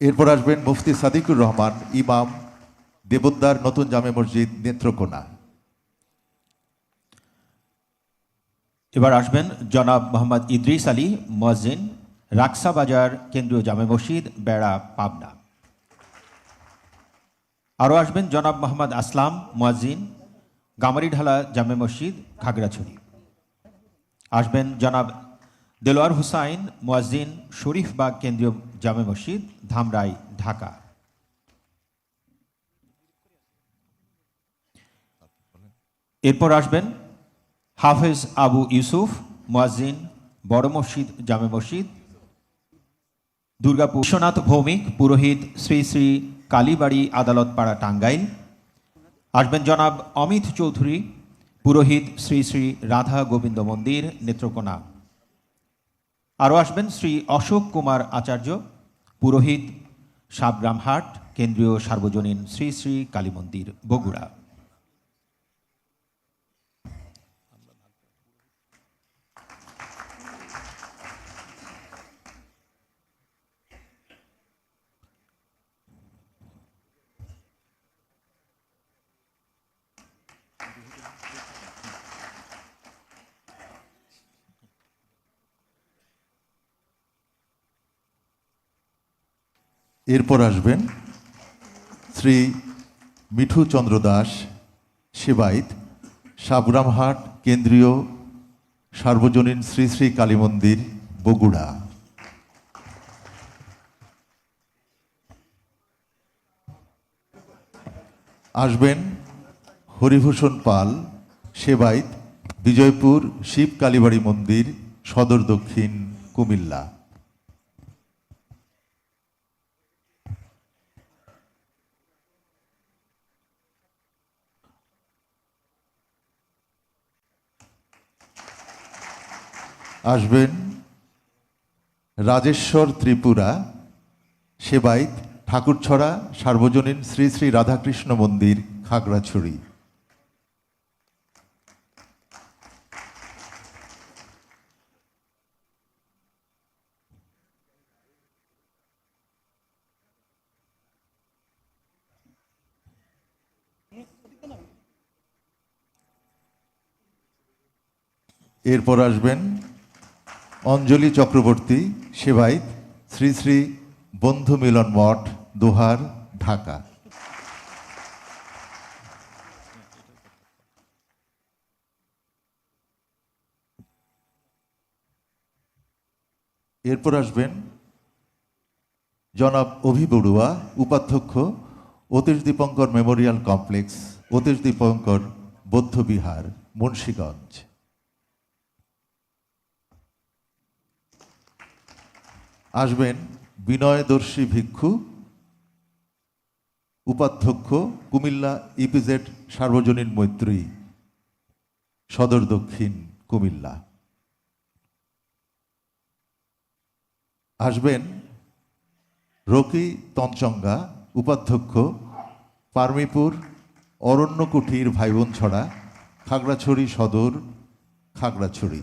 এরপর আসবেন মুফতি সাদিকুর রহমান, ইমাম, দেবোদ্দার নতুন জামে মসজিদ, নেত্রকোনা। এবার আসবেন জনাব মোহাম্মদ ইদ্রিস আলী, মুয়াজ্জিন, রাকসা বাজার কেন্দ্রীয় জামে মসজিদ, বেড়া, পাবনা। আরও আসবেন জনাব মোহাম্মদ আসলাম, মুয়াজ্জিন, গামারিঢালা জামে মসজিদ, খাগড়াছড়ি। আসবেন জনাব দেলোয়ার হুসাইন, মুয়াজ্জিন, শরীফবাগ কেন্দ্রীয় জামে মসজিদ, ধামরাই, ঢাকা। এরপর আসবেন হাফেজ আবু ইউসুফ, মুয়াজ্জিন, বড় মসজিদ জামে মসজিদ, দুর্গাপুর। বিশ্বনাথ ভৌমিক, পুরোহিত, শ্রী শ্রী কালীবাড়ি আদালতপাড়া, টাঙ্গাইল। আসবেন জনাব অমিত চৌধুরী, পুরোহিত, শ্রী শ্রী রাধা গোবিন্দ মন্দির, নেত্রকোনা। আরও আসবেন শ্রী অশোক কুমার আচার্য, পুরোহিত, সাবগ্রামহাট কেন্দ্রীয় সার্বজনীন শ্রী শ্রী কালী মন্দির, বগুড়া। এরপর আসবেন শ্রী মিঠু চন্দ্র দাস, সেবাইত, সাবগ্রামহাট কেন্দ্রীয় সার্বজনীন শ্রী শ্রী কালী মন্দির, বগুড়া। আসবেন হরিভূষণ পাল, সেবাইত, বিজয়পুর শিব কালীবাড়ি মন্দির, সদর দক্ষিণ, কুমিল্লা। আসবেন রাজেশ্বর ত্রিপুরা, সেবাইত, ঠাকুরছড়া সার্বজনীন শ্রী শ্রী রাধাকৃষ্ণ মন্দির, খাগড়াছড়ি। এরপর আসবেন অঞ্জলি চক্রবর্তী, সেবাইত, শ্রী শ্রী বন্ধু মিলন মঠ, দোহার, ঢাকা। এরপর আসবেন জনাব অভি বড়ুয়া, উপাধ্যক্ষ, অতীশ দীপঙ্কর মেমোরিয়াল কমপ্লেক্স, অতীশ দীপঙ্কর বৌদ্ধবিহার, মুন্সীগঞ্জ। আসবেন বিনয়দর্শী ভিক্ষু, উপাধ্যক্ষ, কুমিল্লা ইপিজেড সার্বজনীন মৈত্রী, সদর দক্ষিণ, কুমিল্লা। আসবেন রকি তঞ্চঙ্গা, উপাধ্যক্ষ, পারমিপুর অরণ্য কুঠির ভাইবোন ছড়া, খাগড়াছড়ি সদর, খাগড়াছড়ি।